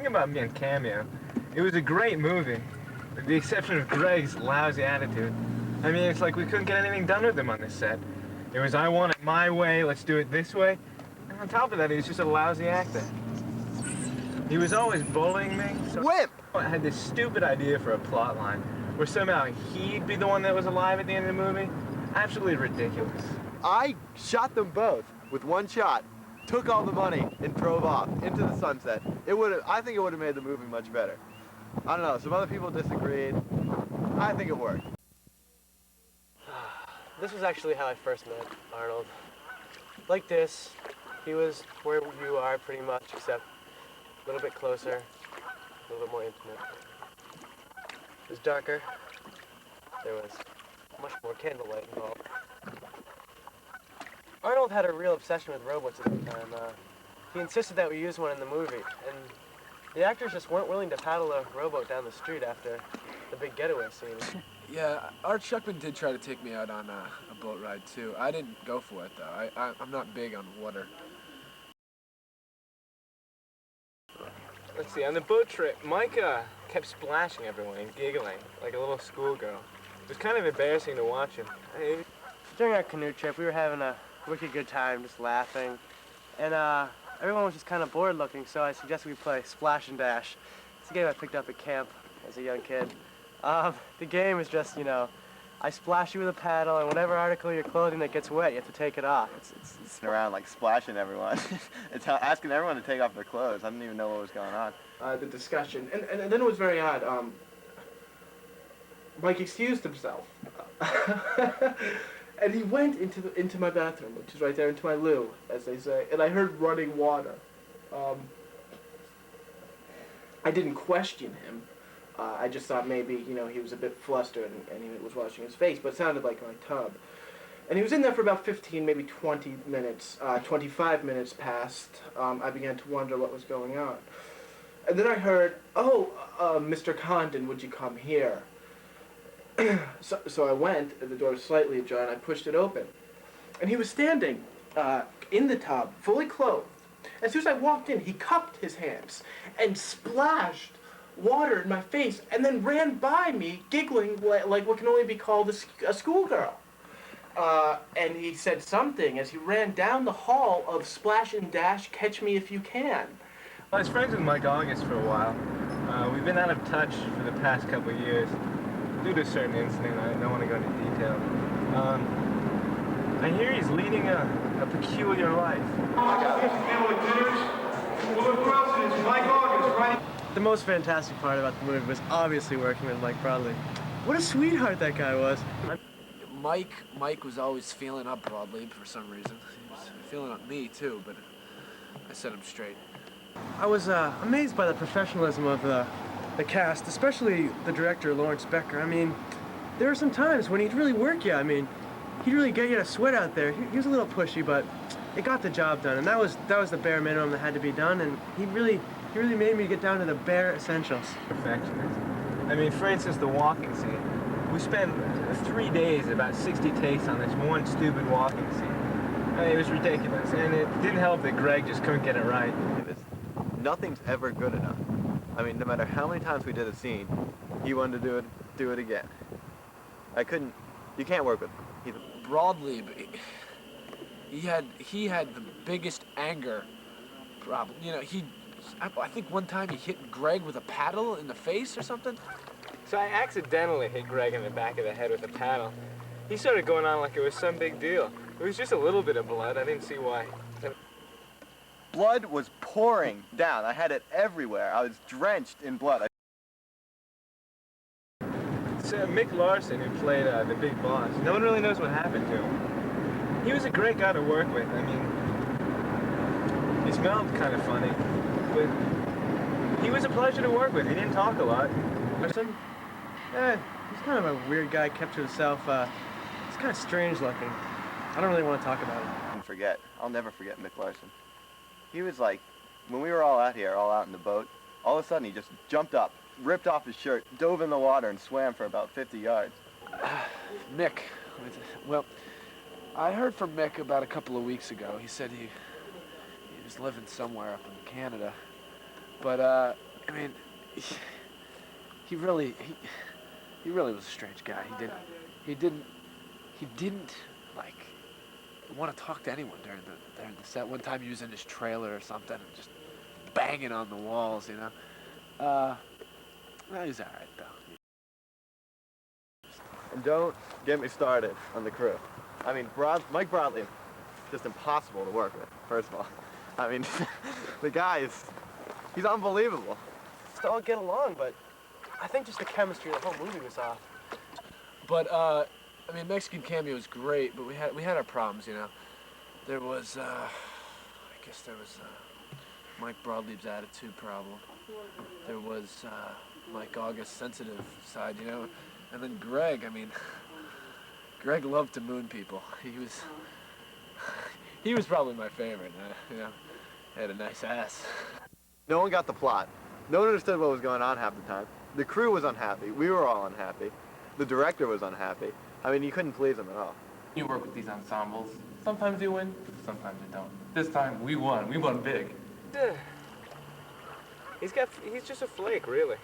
About me on Cameo, it was a great movie, with the exception of Greg's lousy attitude. I mean, it's like we couldn't get anything done with him on this set. It was, I want it my way, let's do it this way. And on top of that, he was just a lousy actor. He was always bullying me. So Whip! I had this stupid idea for a plot line, where somehow he'd be the one that was alive at the end of the movie. Absolutely ridiculous. I shot them both with one shot, took all the money, and drove off into the sunset. I think it would have made the movie much better. I don't know, some other people disagreed. I think it worked. This was actually how I first met Arnold. Like this, he was where you are pretty much, except a little bit closer, a little bit more intimate. It was darker. There was much more candlelight involved. Arnold had a real obsession with robots at the time. He insisted that we use one in the movie, and the actors just weren't willing to paddle a rowboat down the street after the big getaway scene. Yeah, Art Schuckman did try to take me out on a boat ride, too. I didn't go for it, though. I'm not big on water. Let's see, on the boat trip, Mike kept splashing everyone and giggling like a little schoolgirl. It was kind of embarrassing to watch him. During our canoe trip, we were having a wicked good time, just laughing. And everyone was just kind of bored looking, so I suggested we play Splash and Dash. It's a game I picked up at camp as a young kid. The game is just, you know, I splash you with a paddle, and whatever article of your clothing that gets wet, you have to take it off. It's sitting around like splashing everyone. It's asking everyone to take off their clothes. I didn't even know what was going on. The discussion, and then it was very odd. Mike excused himself, and he went into my bathroom, which is right there, into my loo, as they say, and I heard running water. I didn't question him. I just thought maybe, you know, he was a bit flustered and he was washing his face, but it sounded like my tub. And he was in there for about 15, maybe 20 minutes, 25 minutes passed. I began to wonder what was going on. And then I heard, oh, Mr. Condon, would you come here? So I went, the door was slightly ajar, and I pushed it open. And he was standing in the tub, fully clothed. As soon as I walked in, he cupped his hands and splashed water in my face, and then ran by me, giggling like what can only be called a schoolgirl. And he said something as he ran down the hall of Splash and Dash, Catch Me If You Can. I was friends with Mike August for a while. We've been out of touch for the past couple of years due to a certain incident. I don't want to go into detail. I hear he's leading a peculiar life. The most fantastic part about the movie was obviously working with Mike Broadley. What a sweetheart that guy was. Mike was always feeling up Broadley for some reason. He was feeling up me, too, but I set him straight. I was amazed by the professionalism of the cast, especially the director, Lawrence Becker. I mean, there were some times when he'd really work you. I mean, he'd really get you to sweat out there. He was a little pushy, but it got the job done, and that was the bare minimum that had to be done, and he really made me get down to the bare essentials. Perfectionist. I mean, for instance, the walking scene. We spent 3 days, about 60 takes on this one stupid walking scene. I mean, it was ridiculous, and it didn't help that Greg just couldn't get it right. Nothing's ever good enough. I mean, no matter how many times we did a scene, he wanted to do it again. You can't work with him. Broadley, he had the biggest anger problem. You know, I think one time he hit Greg with a paddle in the face or something. So I accidentally hit Greg in the back of the head with a paddle. He started going on like it was some big deal. It was just a little bit of blood. I didn't see why. Blood was pouring down. I had it everywhere. I was drenched in blood. It's Mick Larson, who played the big boss. No one really knows what happened to him. He was a great guy to work with. I mean, he smelled kind of funny, but he was a pleasure to work with. He didn't talk a lot. He's kind of a weird guy, kept to himself. He's kind of strange looking. I don't really want to talk about it. I'll never forget Mick Larson. He was like, when we were all out here, all out in the boat, all of a sudden he just jumped up, ripped off his shirt, dove in the water, and swam for about 50 yards. Mick. Well, I heard from Mick about a couple of weeks ago. He said he was living somewhere up in Canada. But I mean, he really was a strange guy. He didn't like want to talk to anyone during the set. One time he was in his trailer or something, and just banging on the walls, you know. Well, he's all right though. And don't get me started on the crew. I mean, Mike Broadley, just impossible to work with, first of all. I mean, the guy he's unbelievable. Just all get along, but I think just the chemistry of the whole movie was off. But I mean, Mexican Cameo was great, but we had our problems, you know. There was I guess there was Mike Broadleib's attitude problem. There was Mike August's sensitive side, you know. And then Greg, I mean, Greg loved to moon people. He was probably my favorite, you know. He had a nice ass. No one got the plot. No one understood what was going on half the time. The crew was unhappy. We were all unhappy. The director was unhappy. I mean, you couldn't please him at all. You work with these ensembles. Sometimes you win, sometimes you don't. This time we won. We won big. He's just a flake, really.